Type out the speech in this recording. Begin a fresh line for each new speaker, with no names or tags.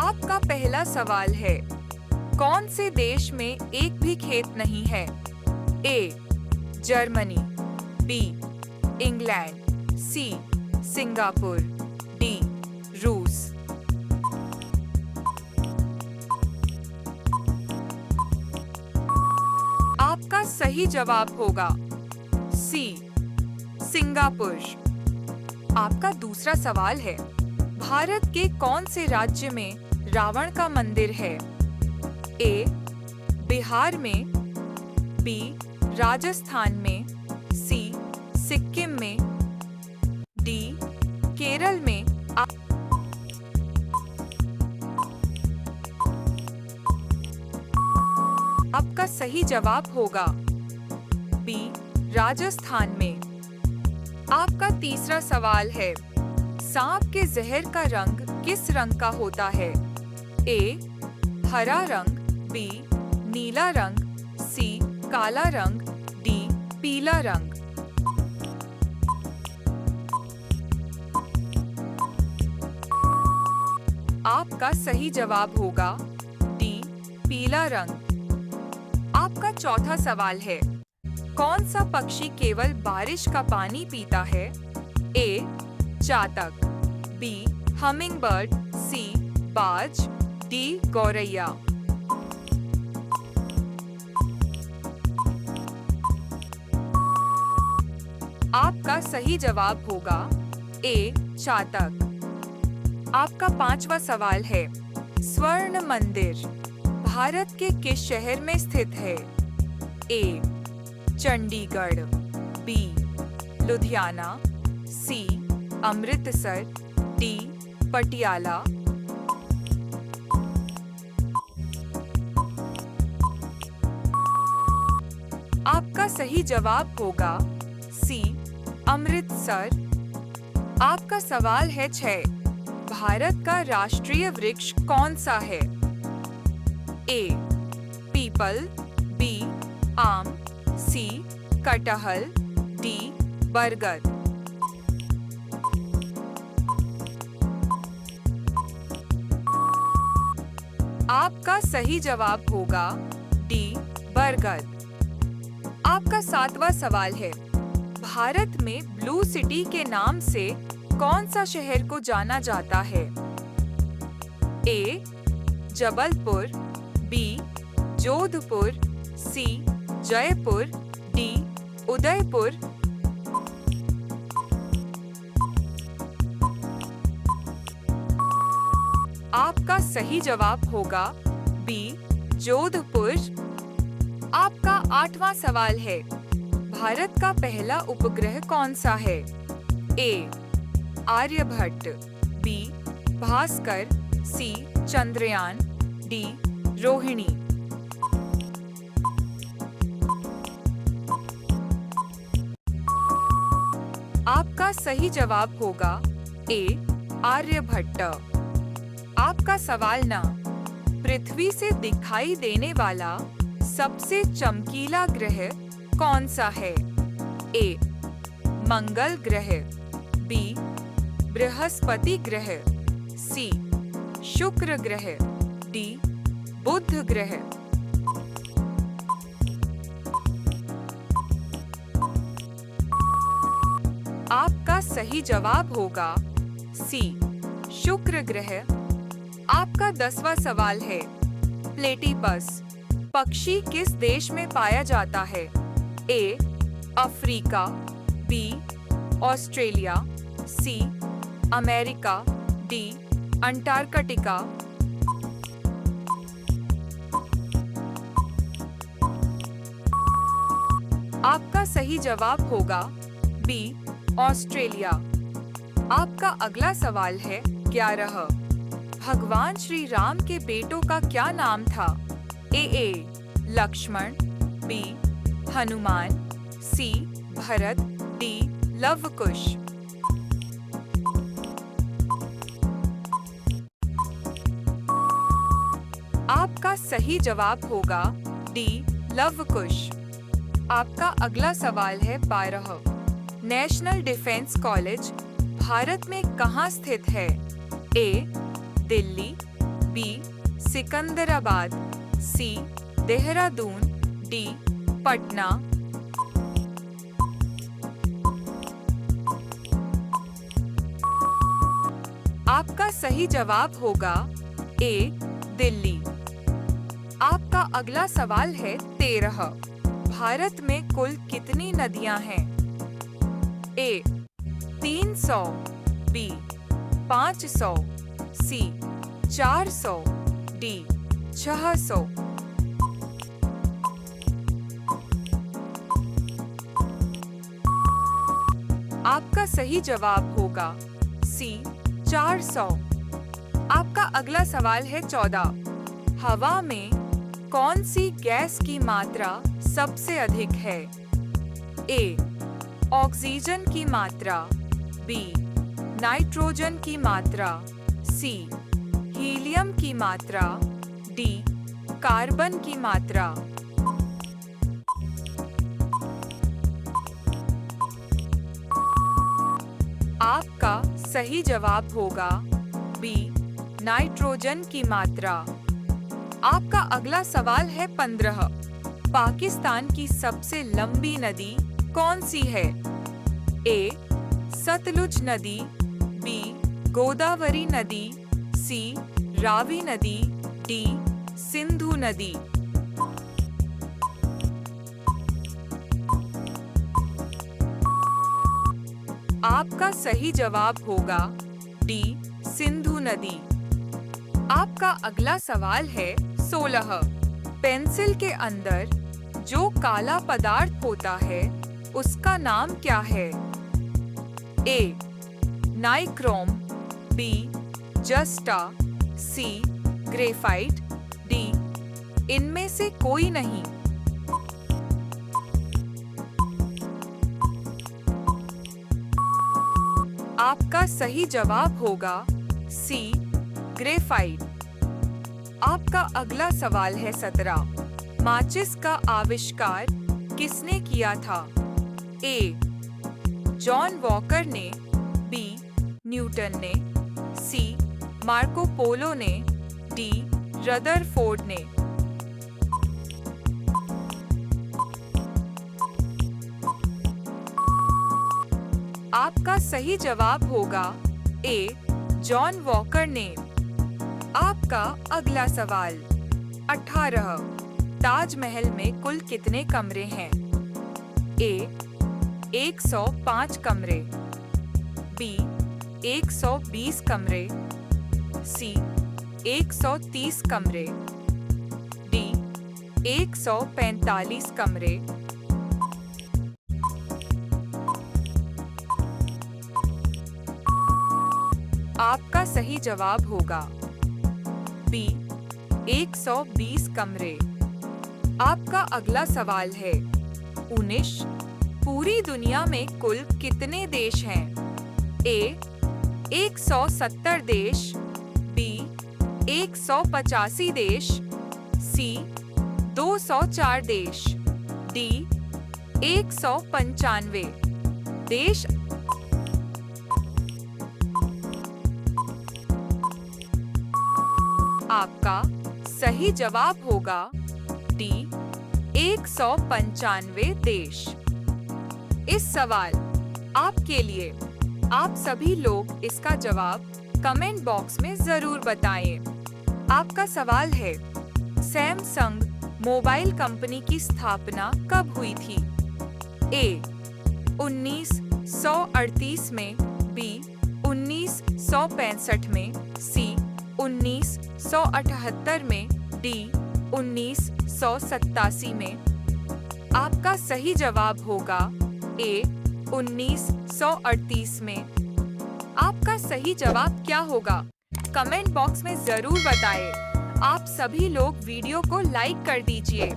आपका पहला सवाल है, कौन से देश में एक भी खेत नहीं है? A. Germany, B. England, C. Singapore, D. रूस। आपका सही जवाब होगा सी. सिंगापुर। आपका दूसरा सवाल है, भारत के कौन से राज्य में रावण का मंदिर है? ए. बिहार में, बी. राजस्थान में, सी. सिक्किम में, डी. केरल में। आपका सही जवाब होगा बी. राजस्थान में। आपका तीसरा सवाल है, सांप के जहर का रंग किस रंग का होता है? ए. हरा रंग, बी. नीला रंग, सी. काला रंग, डी. पीला रंग। आपका सही जवाब होगा डी. पीला रंग। आपका चौथा सवाल है, कौन सा पक्षी केवल बारिश का पानी पीता है? ए. चातक, बी. हमिंगबर्ड, सी. बाज, डी. गौरैया। आपका सही जवाब होगा ए. चातक। आपका पांचवा सवाल है, स्वर्ण मंदिर भारत के किस शहर में स्थित है? ए. चंडीगढ़, बी. लुधियाना, सी. अमृतसर, डी. पटियाला। आपका सही जवाब होगा सी. अमृतसर। आपका सवाल है 6, भारत का राष्ट्रीय वृक्ष कौन सा है? ए. पीपल, बी. आम, सी. कटहल, डी. बरगद। आपका सही जवाब होगा डी. बरगद। आपका 7वां सवाल है, भारत में ब्लू सिटी के नाम से कौन सा शहर को जाना जाता है? ए. जबलपुर, बी. जोधपुर, सी. जयपुर, डी. उदयपुर। आपका सही जवाब होगा बी. जोधपुर। आपका 8वां सवाल है, भारत का पहला उपग्रह कौन सा है? ए. आर्यभट्ट, बी. भास्कर, सी. चंद्रयान, डी. रोहिणी। आपका सही जवाब होगा ए. आर्यभट्ट। आपका सवाल 9, पृथ्वी से दिखाई देने वाला सबसे चमकीला ग्रह कौन सा है? ए. मंगल ग्रह, बी. बृहस्पति ग्रह, सी. शुक्र ग्रह, डी. बुध ग्रह। आपका सही जवाब होगा सी. शुक्र ग्रह। आपका 10वां सवाल है, प्लेटिपस पक्षी किस देश में पाया जाता है? A. Africa, B. Australia, C. America, D. Antarctica. आपका सही जवाब होगा बी. ऑस्ट्रेलिया। आपका अगला सवाल है 11, भगवान श्री राम के बेटों का क्या नाम था? ए. लक्ष्मण, बी. हनुमान, सी. भरत, डी. लवकुश। आपका सही जवाब होगा डी. लवकुश। आपका अगला सवाल है 12, नेशनल डिफेंस कॉलेज भारत में कहाँ स्थित है? ए. दिल्ली, बी सिकंदराबाद, सी देहरादून, डी पटना। आपका सही जवाब होगा ए दिल्ली। आपका अगला सवाल है 13। भारत में कुल कितनी नदियां हैं? ए 300, बी 500, सी 400, डी 600। आपका सही जवाब होगा सी 400। आपका अगला सवाल है 14। हवा में कौन सी गैस की मात्रा सबसे अधिक है? ए ऑक्सीजन की मात्रा, बी नाइट्रोजन की मात्रा, सी हीलियम की मात्रा, डी कार्बन की मात्रा। आपका सही जवाब होगा बी नाइट्रोजन की मात्रा। आपका अगला सवाल है 15। पाकिस्तान की सबसे लंबी नदी कौन सी है? ए सतलुज नदी, बी गोदावरी नदी, सी रावी नदी, डी सिंधु नदी। आपका सही जवाब होगा डी सिंधु नदी। आपका अगला सवाल है 16। पेंसिल के अंदर जो काला पदार्थ होता है उसका नाम क्या है? ए नाइक्रोम, बी जस्टा, सी ग्रेफाइट, डी इनमें से कोई नहीं। आपका सही जवाब होगा सी ग्रेफाइट। आपका अगला सवाल है 17। माचिस का आविष्कार किसने किया था? ए जॉन वॉकर ने, बी न्यूटन ने, सी मार्को पोलो ने, डी रदरफोर्ड ने। आपका सही जवाब होगा ए जॉन वॉकर ने। आपका अगला सवाल 18। ताजमहल में कुल कितने कमरे हैं? ए 105 कमरे, बी 120 कमरे, सी 130 कमरे, डी 145 कमरे। आपका सही जवाब होगा बी 120 कमरे। आपका अगला सवाल है 19। पूरी दुनिया में कुल कितने देश हैं? ए 170 देश, बी 185 देश, सी 204 देश, डी 195 देश। आपका सही जवाब होगा डी 195 देश। इस सवाल आपके लिए। आप सभी लोग इसका जवाब कमेंट बॉक्स में जरूर बताएं। आपका सवाल है सैमसंग मोबाइल कंपनी की स्थापना कब हुई थी? ए 1938 में, बी 1965 में, सी 1978 में, डी 1987 में। आपका सही जवाब होगा ए 1938 में। आपका सही जवाब क्या होगा? कमेंट बॉक्स में जरूर बताएं। आप सभी लोग वीडियो को लाइक कर दीजिए।